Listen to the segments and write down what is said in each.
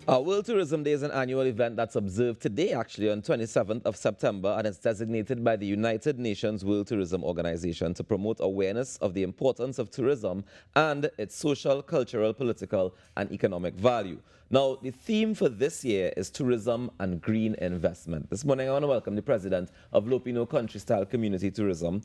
World Tourism Day is an annual event that's observed today, actually, on 27th of September, and it's designated by the United Nations World Tourism Organization to promote awareness of the importance of tourism and its social, cultural, political, and economic value. Now, the theme for this year is tourism and green investment. This morning, I want to welcome the president of Lopinot Country Style Community Tourism,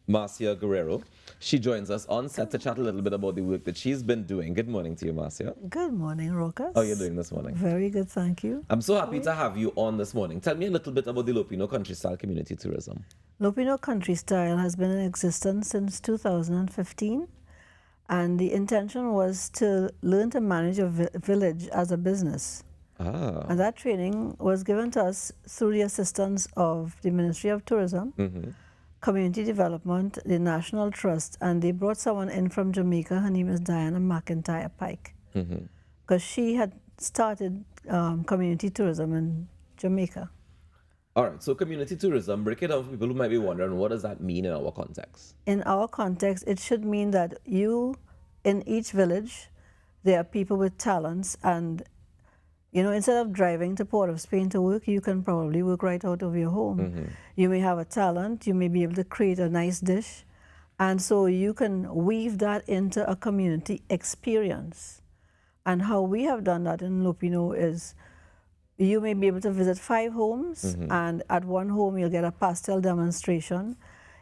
Marcia Guerrero. She joins us on set to chat a little bit about the work that she's been doing. Good morning to you, Marcia. Good morning, Rokas. How are you doing this morning? Very good, thank you. I'm so happy to have you on this morning. Tell me a little bit about the Lopinot Country Style Community Tourism. Lopinot Country Style has been in existence since 2015, and the intention was to learn to manage a village as a business. And that training was given to us through the assistance of the Ministry of Tourism, Community Development, the National Trust, and they brought someone in from Jamaica. Her name is Diana McIntyre Pike, because she had started community tourism in Jamaica. All right, so community tourism, break it down for people who might be wondering, what does that mean in our context? In our context, it should mean that in each village, there are people with talents, and instead of driving to Port of Spain to work, you can probably work right out of your home. You may have a talent, you may be able to create a nice dish, and so you can weave that into a community experience. And how we have done that in Lopinot is, you may be able to visit 5 homes, and at one home you'll get a pastel demonstration.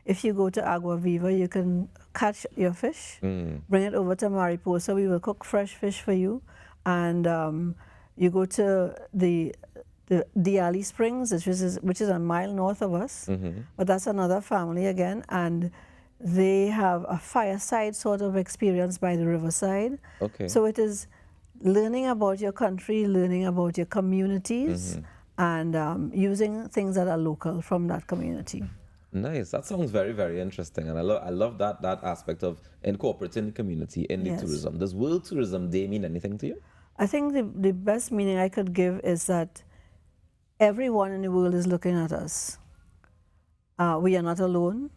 If you go to Agua Viva, you can catch your fish, bring it over to Mariposa, we will cook fresh fish for you, and you go to the Diali Springs, which is a mile north of us, but that's another family again, and they have a fireside sort of experience by the riverside. Okay. So it is learning about your country, learning about your communities, and using things that are local from that community. Nice. That sounds very, very interesting, and I love that aspect of incorporating the community in the tourism. Does World Tourism Day mean anything to you? I think the best meaning I could give is that everyone in the world is looking at us. We are not alone,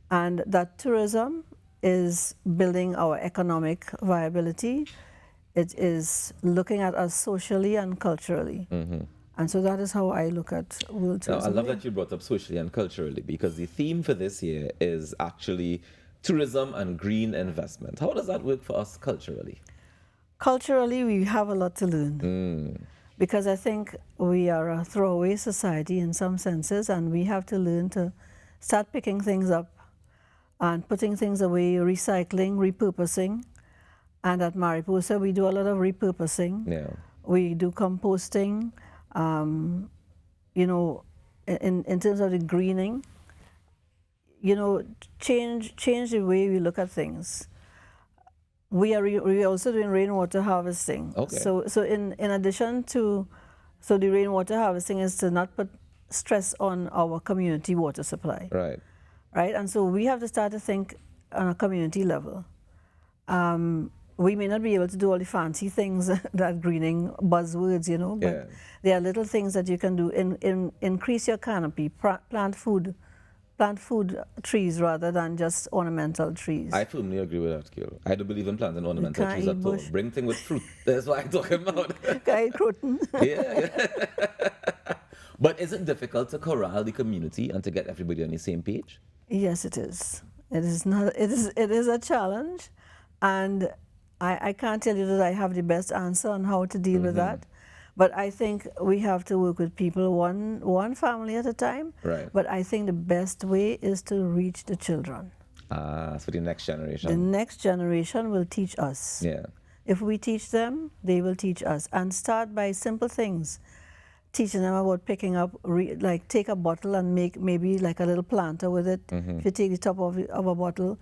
and that tourism is building our economic viability. It is looking at us socially and culturally. And so that is how I look at World Tourism Day. I love Day. that you brought up socially and culturally, because the theme for this year is actually tourism and green investment. How does that work for us culturally? Culturally, we have a lot to learn, because I think we are a throwaway society in some senses, and we have to learn to start picking things up and putting things away, recycling, repurposing. And at Mariposa, we do a lot of repurposing. Yeah. We do composting. In terms of the greening, change the way we look at things. We are also doing rainwater harvesting. Okay. So in addition to, the rainwater harvesting is to not put stress on our community water supply. Right. Right. And so we have to start to think on a community level. We may not be able to do all the fancy things that greening buzzwords, but there are little things that you can do. Increase your canopy, plant food trees rather than just ornamental trees. I firmly agree with that, Kiel. I don't believe in planting ornamental trees at all. Bring things with fruit. That's what I'm talking about. Yeah. But is it difficult to corral the community and to get everybody on the same page? Yes, it is. It is not. It is a challenge, and I can't tell you that I have the best answer on how to deal with that. But I think we have to work with people one family at a time. Right. But I think the best way is to reach the children. So the next generation. The next generation will teach us. Yeah. If we teach them, they will teach us. And start by simple things. Teaching them about picking up, like take a bottle and make maybe like a little planter with it. If you take the top of a bottle,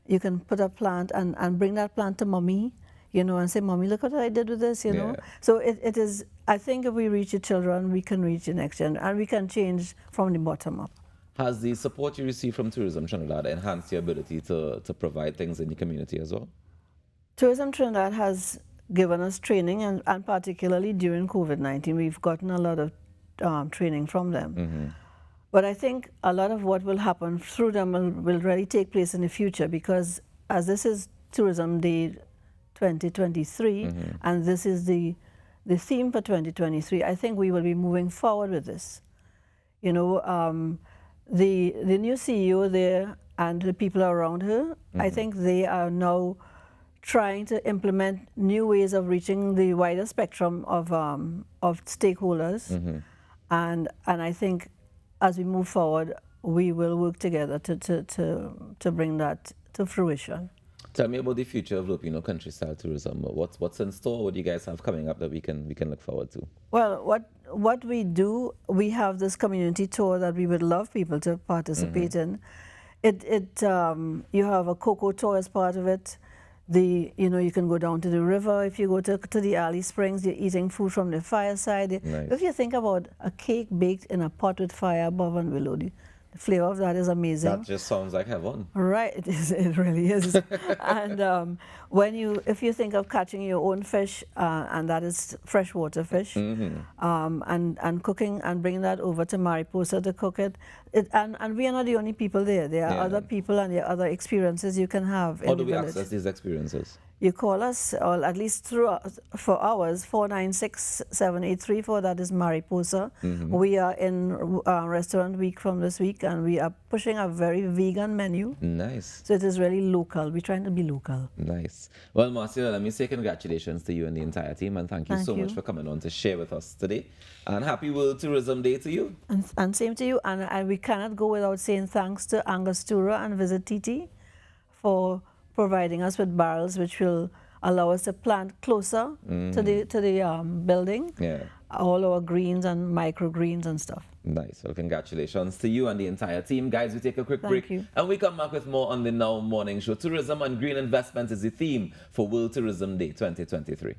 you can put a plant and bring that plant to mommy. And say, Mommy, look what I did with this, know. So it is, I think if we reach the children, we can reach the next gen, and we can change from the bottom up. Has the support you receive from Tourism Trinidad enhanced your ability to provide things in the community as well? Tourism Trinidad has given us training, and particularly during COVID-19, we've gotten a lot of training from them. But I think a lot of what will happen through them will really take place in the future, because as this is Tourism Day 2023, and this is the the theme for 2023, I think we will be moving forward with this. You know, the new CEO there and the people around her, I think they are now trying to implement new ways of reaching the wider spectrum of stakeholders. And I think as we move forward, we will work together to bring that to fruition. Tell me about the future of Lopinot country-style tourism. What's in store? What do you guys have coming up that we can look forward to? Well, what we do, we have this community tour that we would love people to participate in. You have a cocoa tour as part of it. You can go down to the river. If you go to the alley springs, you're eating food from the fireside. Nice. If you think about a cake baked in a pot with fire above and below, the flavor of that is amazing. That just sounds like heaven. Right, it is. It really is. And if you think of catching your own fish, and that is freshwater fish, and cooking and bringing that over to Mariposa to cook it, and we are not the only people there. There are other people and there are other experiences you can have in the village. How do we access these experiences? You call us, or at least for hours, 496-7834, that is Mariposa. We are in Restaurant Week from this week, and we are pushing a very vegan menu. Nice. So it is really local. We're trying to be local. Nice. Well, Marcia, let me say congratulations to you and the entire team, and thank you so much for coming on to share with us today. And happy World Tourism Day to you. And same to you. And we cannot go without saying thanks to Angostura and Visit Titi for providing us with barrels which will allow us to plant closer to the building. Yeah. All our greens and microgreens and stuff. Nice. Well, congratulations to you and the entire team. Guys, we take a quick break. You. And we come back with more on the Now Morning Show. Tourism and green investment is the theme for World Tourism Day 2023.